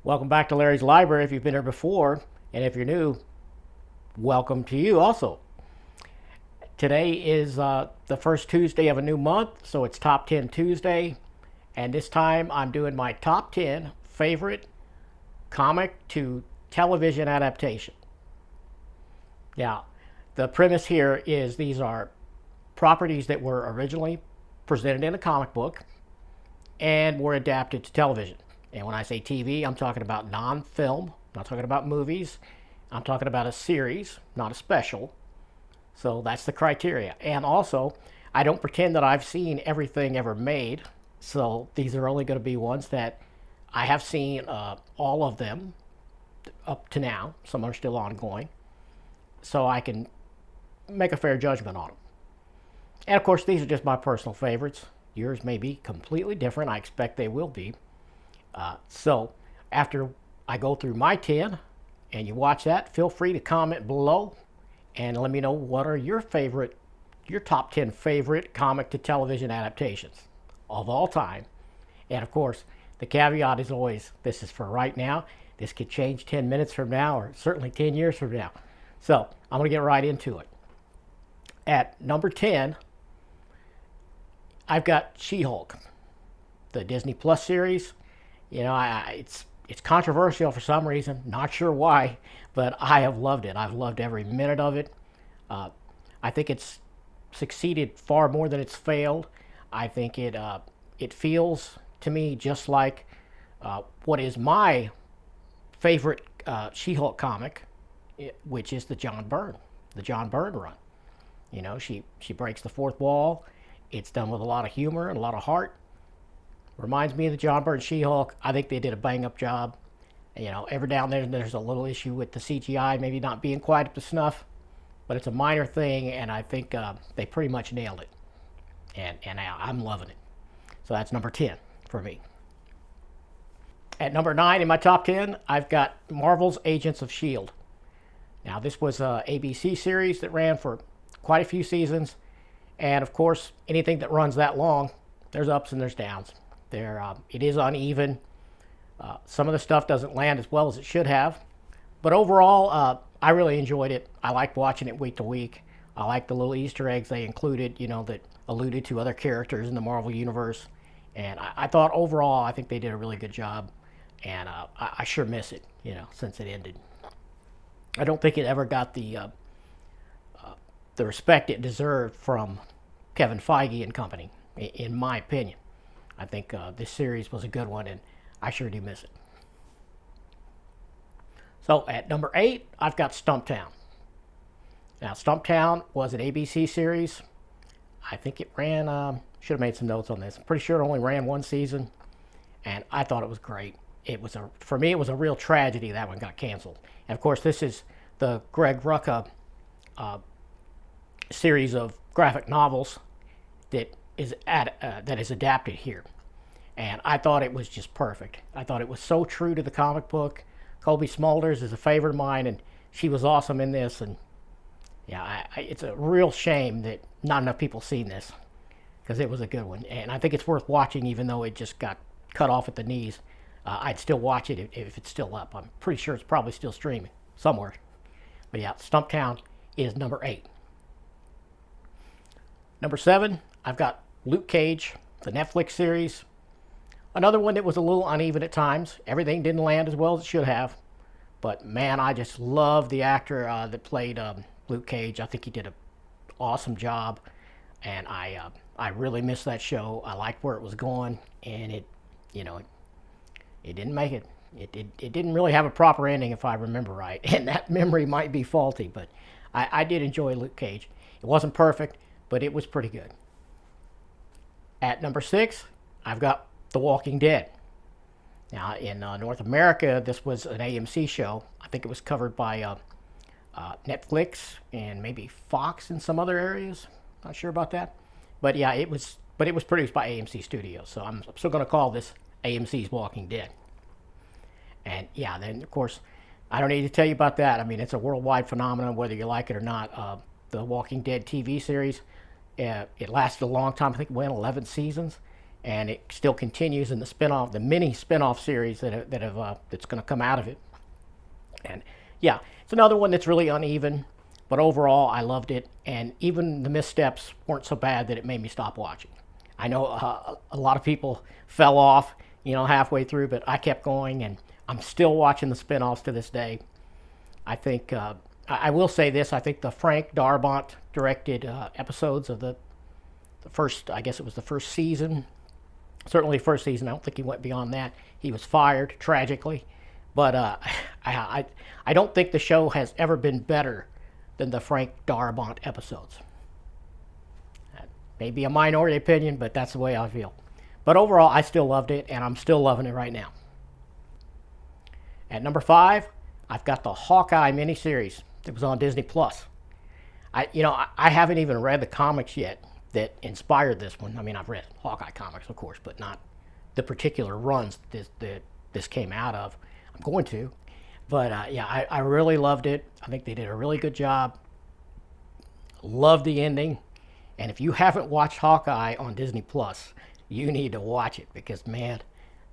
Welcome back to Larry's Library if you've been here before, and if you're new, welcome to you also. Today is the first Tuesday of a new month, so it's Top 10 Tuesday, and this time I'm doing my top 10 favorite comic to television adaptation. Now, the premise here is these are properties that were originally presented in a comic book and were adapted to television. And when I say TV, I'm talking about non-film, I'm not talking about movies. I'm talking about a series, not a special. So that's the criteria. And also, I don't pretend that I've seen everything ever made. So these are only going to be ones that I have seen all of them up to now. Some are still ongoing. So I can make a fair judgment on them. And of course, these are just my personal favorites. Yours may be completely different. I expect they will be. So after I go through my 10 and you watch that, feel free to comment below and let me know what are your top 10 favorite comic to television adaptations of all time. And of course, the caveat is always, this is for right now. This could change 10 minutes from now or certainly 10 years from now. So I'm going to get right into it. At number 10, I've got She-Hulk, the Disney Plus series. You know, it's controversial for some reason, not sure why, but I have loved it. I've loved every minute of it. I think it's succeeded far more than it's failed. I think it feels to me just like what is my favorite She-Hulk comic, which is the John Byrne run. You know, she breaks the fourth wall. It's done with a lot of humor and a lot of heart. Reminds me of the John Byrne She-Hulk. I think they did a bang-up job. You know, every now and then there's a little issue with the CGI, maybe not being quite up to snuff, but it's a minor thing, and I think they pretty much nailed it. And I'm loving it. So that's number 10 for me. At number 9 in my top 10, I've got Marvel's Agents of S.H.I.E.L.D. Now, this was an ABC series that ran for quite a few seasons, and of course, anything that runs that long, there's ups and there's downs. It is uneven. Some of the stuff doesn't land as well as it should have. But overall, I really enjoyed it. I liked watching it week to week. I liked the little Easter eggs they included, you know, that alluded to other characters in the Marvel Universe. And I thought overall, I think they did a really good job. And I sure miss it, you know, since it ended. I don't think it ever got the respect it deserved from Kevin Feige and company, in my opinion. I think this series was a good one, and I sure do miss it. So at number 8, I've got Stumptown. Now, Stumptown was an ABC series. I think it ran, should have made some notes on this. I'm pretty sure it only ran one season, and I thought it was great. For me, it was a real tragedy that one got canceled. And of course, this is the Greg Rucka series of graphic novels that is adapted here. And I thought it was just perfect. I thought it was so true to the comic book. Colby Smulders is a favorite of mine, and she was awesome in this. And yeah, it's a real shame that not enough people seen this, because it was a good one. And I think it's worth watching, even though it just got cut off at the knees. I'd still watch it if it's still up. I'm pretty sure it's probably still streaming somewhere. But yeah, Stumptown is number 8. Number 7, I've got Luke Cage, the Netflix series. Another one that was a little uneven at times. Everything didn't land as well as it should have. But man, I just love the actor that played Luke Cage. I think he did an awesome job. And I really missed that show. I liked where it was going. And it didn't make it. It didn't really have a proper ending, if I remember right. And that memory might be faulty. But I did enjoy Luke Cage. It wasn't perfect, but it was pretty good. At number 6, I've got The Walking Dead. Now, in North America, this was an AMC show. I think it was covered by Netflix and maybe Fox in some other areas. Not sure about that. But yeah, it was produced by AMC Studios. So I'm still going to call this AMC's Walking Dead. And yeah, then of course, I don't need to tell you about that. I mean, it's a worldwide phenomenon, whether you like it or not. The Walking Dead TV series, it lasted a long time. I think it went 11 seasons. and it still continues in the spinoff, the mini spinoff series that's going to come out of it. And yeah, it's another one that's really uneven, but overall I loved it, and even the missteps weren't so bad that it made me stop watching. I know a lot of people fell off, halfway through, but I kept going, and I'm still watching the spinoffs to this day. I think I will say this: I think the Frank Darabont directed episodes of the first, I guess it was the first season. Certainly first season. I don't think he went beyond that. He was fired tragically, but I don't think the show has ever been better than the Frank Darabont episodes. That may be a minority opinion, but that's the way I feel. But overall, I still loved it, and I'm still loving it right now. At number 5, I've got the Hawkeye miniseries that was on Disney Plus. I haven't even read the comics yet that inspired this one. I mean, I've read Hawkeye comics, of course, but not the particular runs that this came out of. I'm going to. But yeah, I really loved it. I think they did a really good job. Loved the ending. And if you haven't watched Hawkeye on Disney Plus, you need to watch it, because, man,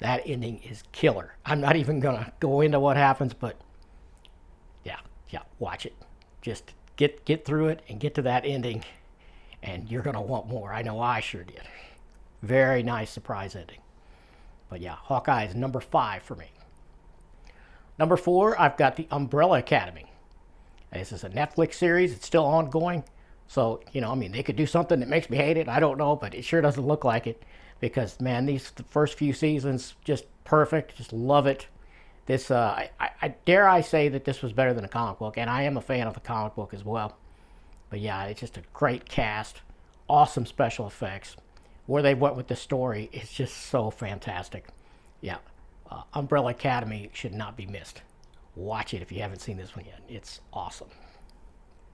that ending is killer. I'm not even going to go into what happens, but yeah, watch it. Just get through it and get to that ending, and you're going to want more. I know I sure did. Very nice surprise ending. But yeah, Hawkeye is number 5 for me. Number 4, I've got the Umbrella Academy. This is a Netflix series. It's still ongoing. So, they could do something that makes me hate it. I don't know, but it sure doesn't look like it. Because, man, the first few seasons, just perfect. Just love it. This, I dare I say that this was better than a comic book. And I am a fan of the comic book as well. But yeah, it's just a great cast. Awesome special effects. Where they went with the story is just so fantastic. Yeah. Umbrella Academy should not be missed. Watch it if you haven't seen this one yet. It's awesome.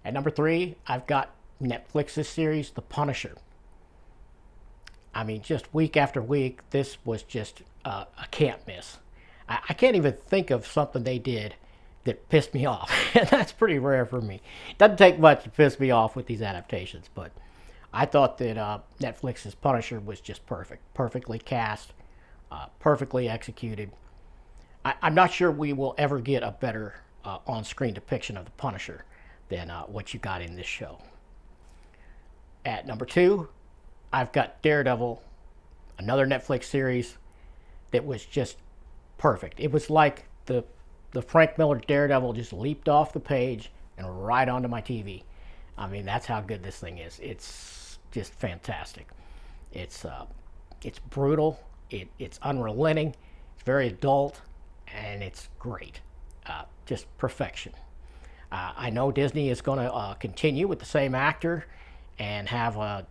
At number 3, I've got Netflix's series, The Punisher. I mean, just week after week, this was just a can't miss. I can't even think of something they did that pissed me off. And that's pretty rare for me. It doesn't take much to piss me off with these adaptations, but I thought that Netflix's Punisher was just perfect. Perfectly cast. Perfectly executed. I'm not sure we will ever get a better on-screen depiction of the Punisher than what you got in this show. At number 2, I've got Daredevil, another Netflix series that was just perfect. It was like the Frank Miller Daredevil just leaped off the page and right onto my TV. I mean, that's how good this thing is. It's just fantastic. It's brutal. It's unrelenting. It's very adult, and it's great. Just perfection. I know Disney is going to continue with the same actor and have a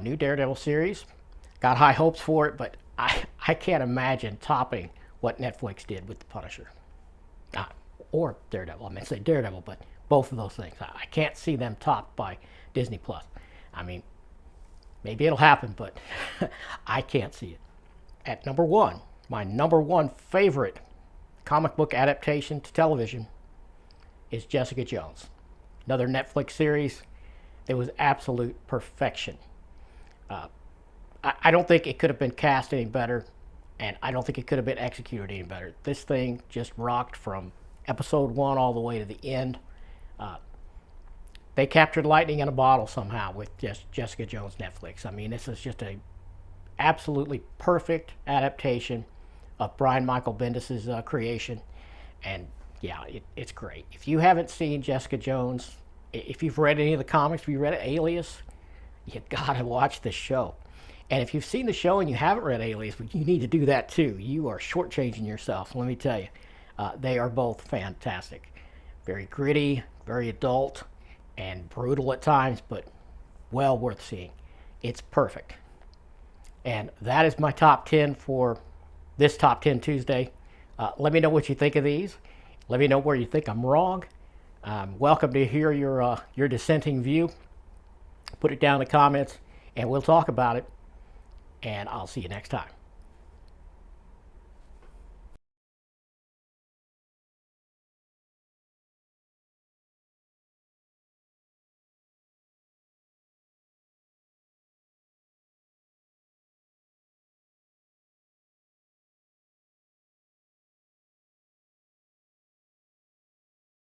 new Daredevil series. Got high hopes for it, but I can't imagine topping what Netflix did with The Punisher. Or Daredevil. I meant to say Daredevil, but both of those things. I can't see them topped by Disney Plus. I mean, maybe it'll happen, but I can't see it. At number 1, my number 1 favorite comic book adaptation to television is Jessica Jones. Another Netflix series. It was absolute perfection. I don't think it could have been cast any better, and I don't think it could have been executed any better. This thing just rocked from episode 1 all the way to the end. They captured lightning in a bottle somehow with just Jessica Jones Netflix. I mean, this is just a absolutely perfect adaptation of Brian Michael Bendis' creation, and yeah, it's great. If you haven't seen Jessica Jones, if you've read any of the comics, if you read Alias, you gotta watch this show. And if you've seen the show and you haven't read Alias, you need to do that too. You are shortchanging yourself, let me tell you. They are both fantastic. Very gritty, very adult, and brutal at times, but well worth seeing. It's perfect. And that is my top 10 for this Top 10 Tuesday. Let me know what you think of these. Let me know where you think I'm wrong. Welcome to hear your dissenting view. Put it down in the comments, and we'll talk about it. And I'll see you next time.